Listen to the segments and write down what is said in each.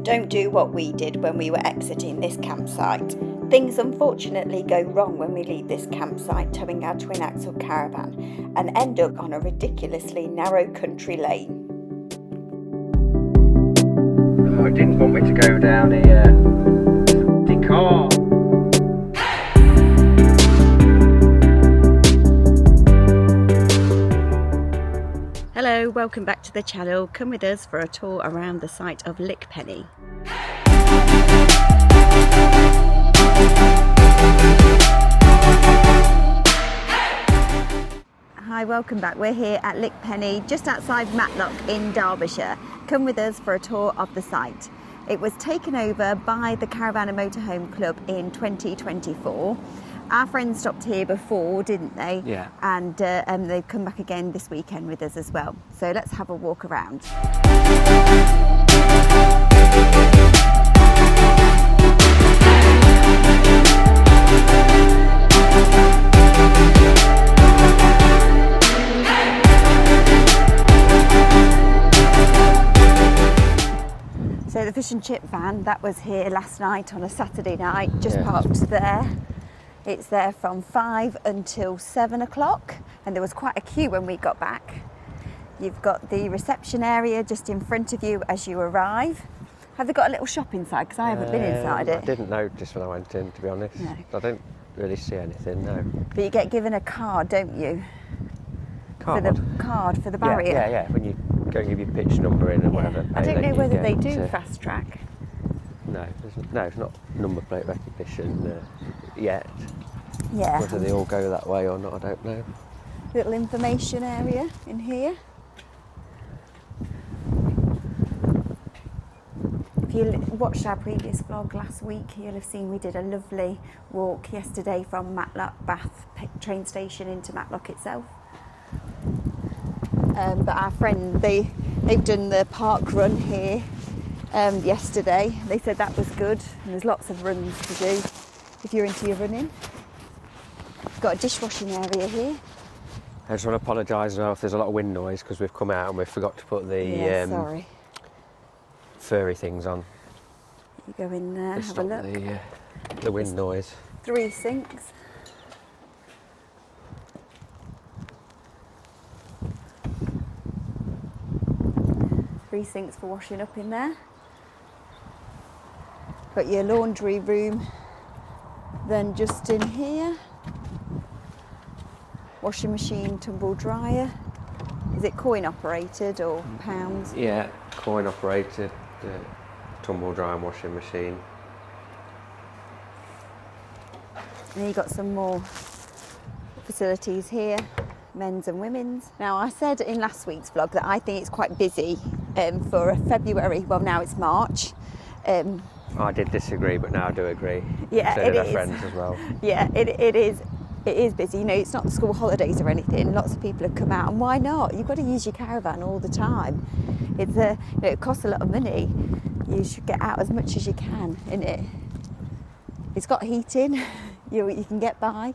Don't do what we did when we were exiting this campsite. Things unfortunately go wrong when we leave this campsite towing our twin axle caravan and end up on a ridiculously narrow country lane. Oh, it didn't want me to go down here. The car. Hello, welcome back to the channel. Come with us for a tour around the site of Lickpenny. Hi, welcome back. We're here at Lickpenny, just outside Matlock in Derbyshire. Come with us for a tour of the site. It was taken over by the Caravan and Motorhome Club in 2024. Our friends stopped here before, didn't they? Yeah. And they've come back again this weekend with us as well. So let's have a walk around. So the fish and chip van, that was here last night on a Saturday night, just parked there. It's there from 5 until 7 o'clock, and there was quite a queue when we got back. You've got the reception area just in front of you as you arrive. Have they got a little shop inside? Because I haven't been inside it. I didn't notice when I went in, to be honest. No. I don't really see anything, no. But you get given a card, don't you? Card? For the card for the barrier. Yeah. When you go and give your pitch number in and whatever. I don't know whether they do fast track. No, it's not number plate recognition yet. Yeah. Whether they all go that way or not, I don't know. Little information area in here. If you watched our previous vlog last week, you'll have seen we did a lovely walk yesterday from Matlock Bath train station into Matlock itself. But our friend, they've done the park run here yesterday. They said that was good, and there's lots of runs to do if you're into your running. We've got a dishwashing area here. I just want to apologise now if there's a lot of wind noise because we've come out and we forgot to put the furry things on. You go in there, have a look. The wind noise. 3 sinks. Three sinks for washing up in there. Got your laundry room then just in here. Washing machine, tumble dryer. Is it coin operated or pounds? Yeah, coin operated, tumble dryer and washing machine. And then you've got some more facilities here, men's and women's. Now, I said in last week's vlog that I think it's quite busy for February. Well, now it's March. I did disagree, but now I do agree. Yeah, so it did our is. friends as well. Yeah, it is. It is busy. You know, it's not the school holidays or anything. Lots of people have come out, and why not? You've got to use your caravan all the time. It's it costs a lot of money. You should get out as much as you can in it. It's got heating. You can get by.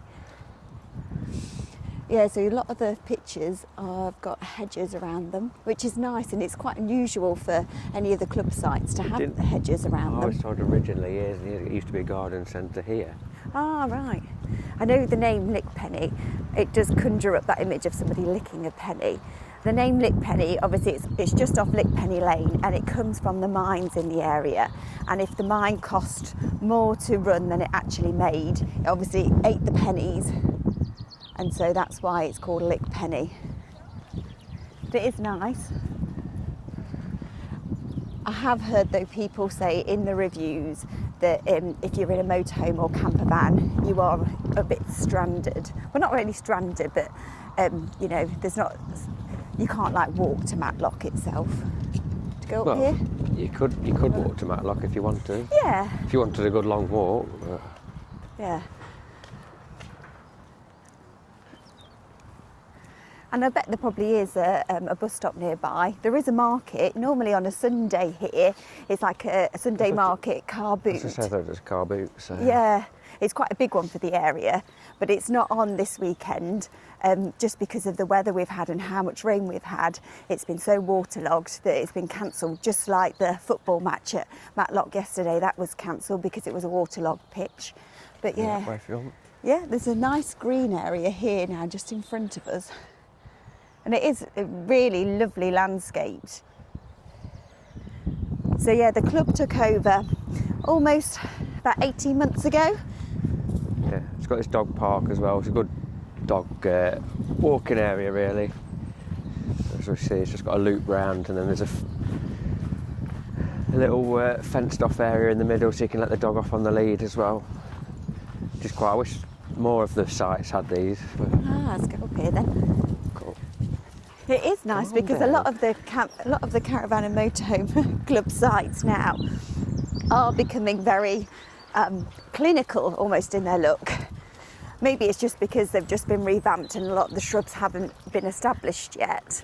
Yeah, so a lot of the pictures have got hedges around them, which is nice, and it's quite unusual for any of the club sites to have the hedges around them. I was told originally it used to be a garden centre here. Ah, right. I know the name Lickpenny, it does conjure up that image of somebody licking a penny. The name Lickpenny, obviously it's just off Lickpenny Lane, and it comes from the mines in the area. And if the mine cost more to run than it actually made, it obviously ate the pennies. And so that's why it's called Lickpenny. But it is nice. I have heard though people say in the reviews that if you're in a motorhome or camper van, you are a bit stranded. Well, not really stranded, but you know, you can't like walk to Matlock itself. To go up here? You could walk to Matlock if you want to. Yeah. If you wanted a good long walk. Yeah. And I bet there probably is a bus stop nearby. There is a market. Normally on a Sunday here, it's like a Sunday market, car boot. As I said, there's car boot. So. Yeah, it's quite a big one for the area, but it's not on this weekend just because of the weather we've had and how much rain we've had. It's been so waterlogged that it's been cancelled, just like the football match at Matlock yesterday. That was cancelled because it was a waterlogged pitch. But yeah, there's a nice green area here now just in front of us. And it is a really lovely landscape. So yeah, the club took over almost about 18 months ago. Yeah, it's got this dog park as well. It's a good dog walking area really. As we see, it's just got a loop round, and then there's a little fenced off area in the middle so you can let the dog off on the lead as well. Which is quite, I wish more of the sites had these. But... let's go up here then. Cool. It is nice because a lot of the Caravan and Motorhome club sites now are becoming very clinical almost in their look. Maybe it's just because they've just been revamped and a lot of the shrubs haven't been established yet.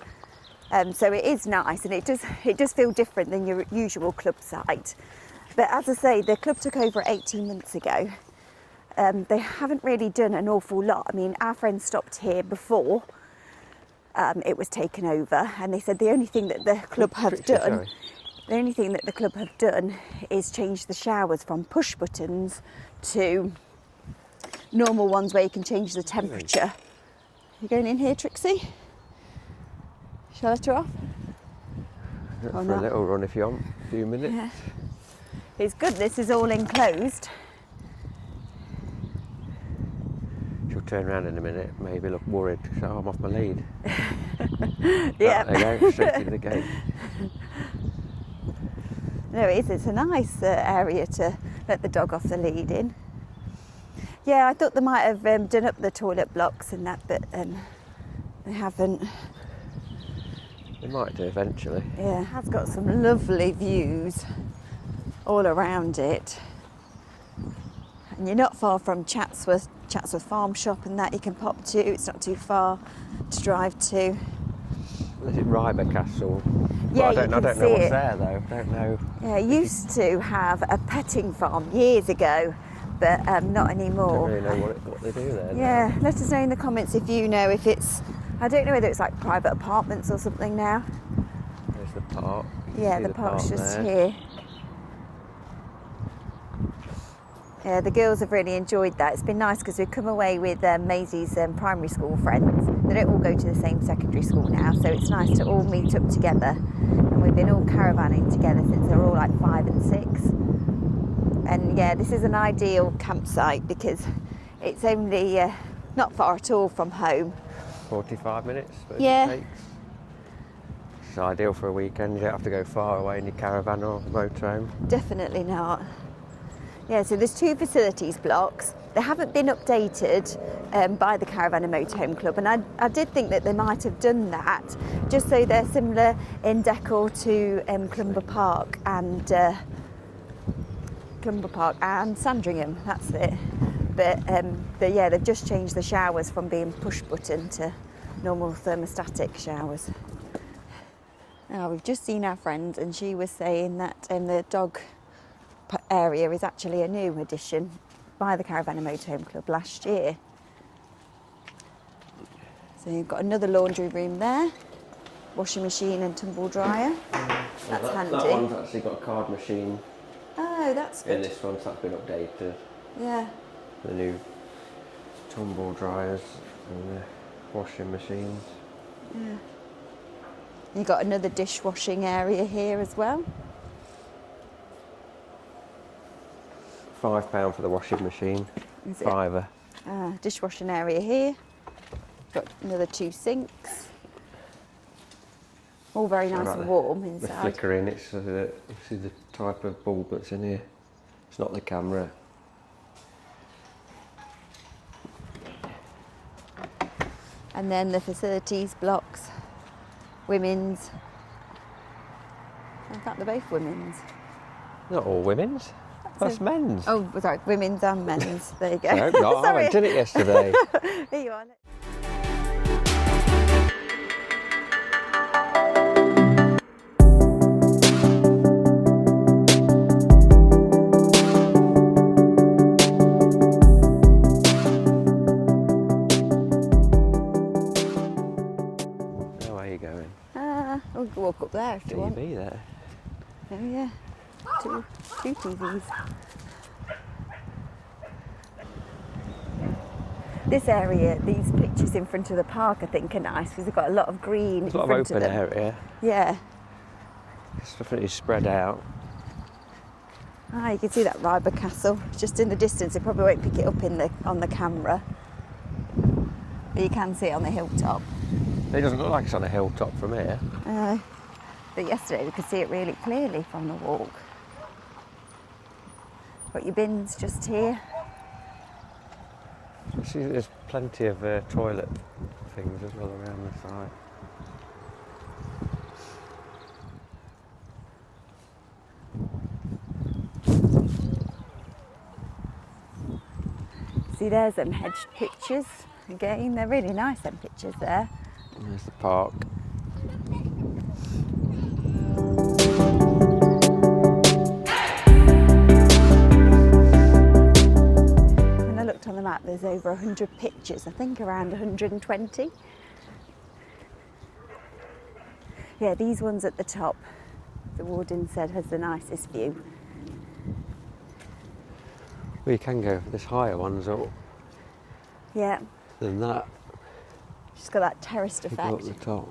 So it is nice, and it does feel different than your usual club site. But as I say, the club took over 18 months ago. They haven't really done an awful lot. I mean, our friends stopped here before it was taken over, and they said the only thing that the club have done, is change the showers from push buttons to normal ones where you can change the temperature. You going in here, Trixie? Shall I let her off? For a little run if you want, a few minutes. Yeah. It's good this is all enclosed. She'll turn around in a minute, maybe look worried, so I'm off my lead. Yeah. There you go, straight to the gate. No, it is. It's a nice area to let the dog off the lead in. Yeah, I thought they might have done up the toilet blocks and that, but they haven't. They might do eventually. Yeah, it has got some lovely views all around it. And you're not far from Chatsworth Farm Shop and that you can pop to. It's not too far to drive to. Is it Ryber Castle? Yeah, I don't know what's there though. I don't know. Yeah, it used to have a petting farm years ago, but not anymore. I don't really know what they do there. Yeah, let us know in the comments if you know if it's, I don't know whether it's like private apartments or something now. There's the park. Yeah, the park's just there. here. Yeah, the girls have really enjoyed that. It's been nice because we've come away with Maisie's primary school friends. They don't all go to the same secondary school now, so it's nice to all meet up together. And we've been all caravanning together since they're all like 5 and 6. And yeah, this is an ideal campsite because it's only not far at all from home. 45 minutes, yeah. It takes. It's ideal for a weekend. You don't have to go far away in your caravan or motorhome. Definitely not. Yeah, so there's 2 facilities blocks. They haven't been updated by the Caravan and Motorhome Club, and I did think that they might have done that, just so they're similar in decor to Clumber Park and Sandringham. That's it. But yeah, they've just changed the showers from being push button to normal thermostatic showers. Now we've just seen our friend, and she was saying that the dog area is actually a new addition by the Caravan and Motorhome Club last year. So you've got another laundry room there, washing machine and tumble dryer. That's handy. That one's actually got a card machine. Oh, that's good. In this one, so that's been updated. Yeah. The new tumble dryers and the washing machines. Yeah. You've got another dishwashing area here as well. £5 for the washing machine. Is it? £5. Dishwashing area here. Got another 2 sinks. All very nice and warm inside. The flickering, it's you see the type of bulb that's in here. It's not the camera. And then the facilities blocks, women's. In fact, they're both women's. Not all women's. That's men's. Oh, sorry, women's and men's. There you go. I hope not. I went in it yesterday. Here you are. there if you want. TV there. Oh yeah, two TVs. This area, these pictures in front of the park, I think are nice because they've got a lot of green in There's a lot front of open of them. area. Yeah. It's definitely spread out. Ah, you can see that Ryber Castle just in the distance. You probably won't pick it up on the camera, but you can see it on the hilltop. It doesn't look like it's on a hilltop from here. But yesterday we could see it really clearly from the walk. Got your bins just here. I see there's plenty of toilet things as well around the side. See, there's them hedged pictures. Again, they're really nice, them pictures there. And there's the park. When I looked on the map, there's over 100 pictures, I think around 120. Yeah, these ones at the top, the warden said has the nicest view. Well, you can go for this higher ones up Yeah, than that. just got that terraced You go effect. up the top.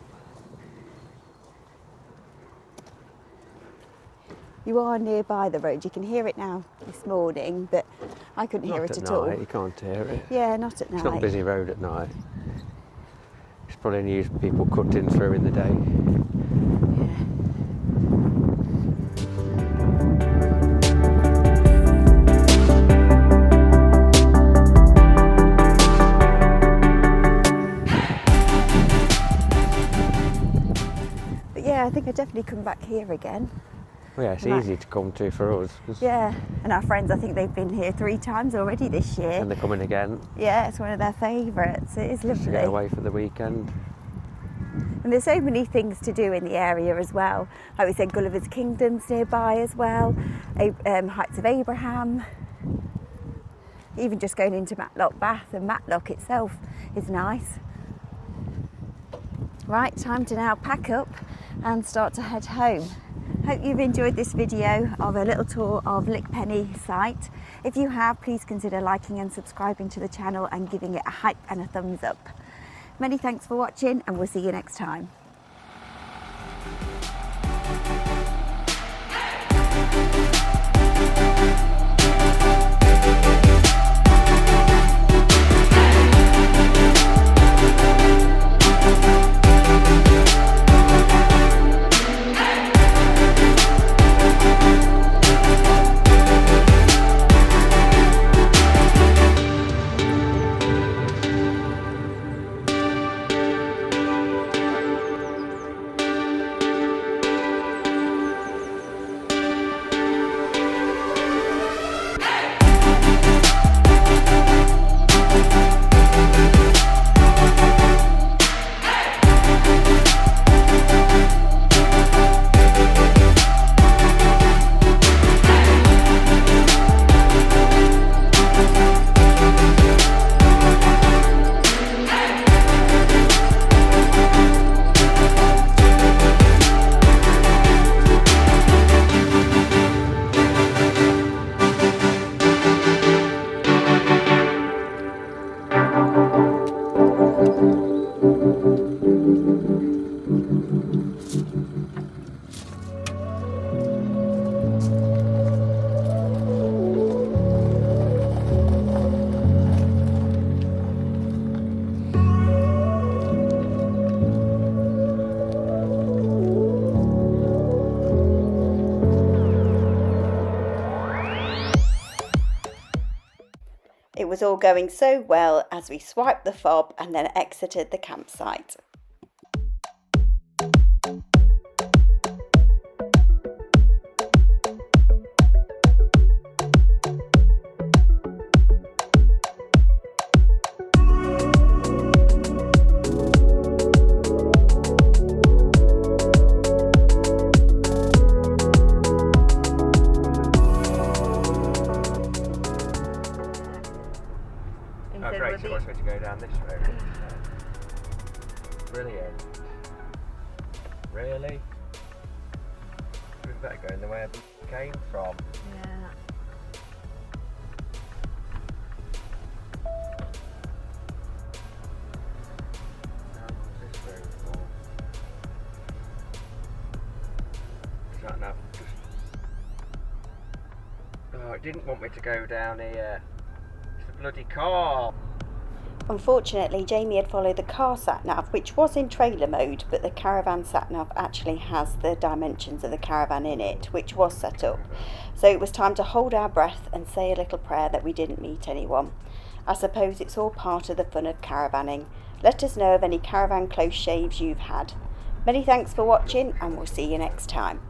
You are nearby the road, you can hear it now this morning, but I couldn't hear it at all. Night, you can't hear it. Yeah, not at night. It's not a busy road at night. It's probably used people cutting through in the day. But yeah, I think I'd definitely come back here again. Well, yeah, it's Right. easy to come to for us. Yeah, and our friends, I think they've been here 3 times already this year. And they're coming again Yeah, it's one of their favourites. It is just to lovely. get away for the weekend. And there's so many things to do in the area as well. Like we said, Gulliver's Kingdom's nearby as well, Heights of Abraham. Even just going into Matlock Bath, and Matlock itself is nice. Right, time to now pack up and start to head home. Hope you've enjoyed this video of a little tour of Lickpenny site. If you have, please consider liking and subscribing to the channel and giving it a hype and a thumbs up. Many thanks for watching, and we'll see you next time. It was all going so well as we swiped the fob and then exited the campsite. Oh, great, so I was going to go down this road. Brilliant. Really? better go in the way I came from. Yeah. What's this road for? Sat nav just... Oh, it didn't want me to go down here. It's the bloody car. Unfortunately, Jamie had followed the car sat-nav, which was in trailer mode, but the caravan sat-nav actually has the dimensions of the caravan in it, which was set up. So it was time to hold our breath and say a little prayer that we didn't meet anyone. I suppose it's all part of the fun of caravanning. Let us know of any caravan close shaves you've had. Many thanks for watching, and we'll see you next time.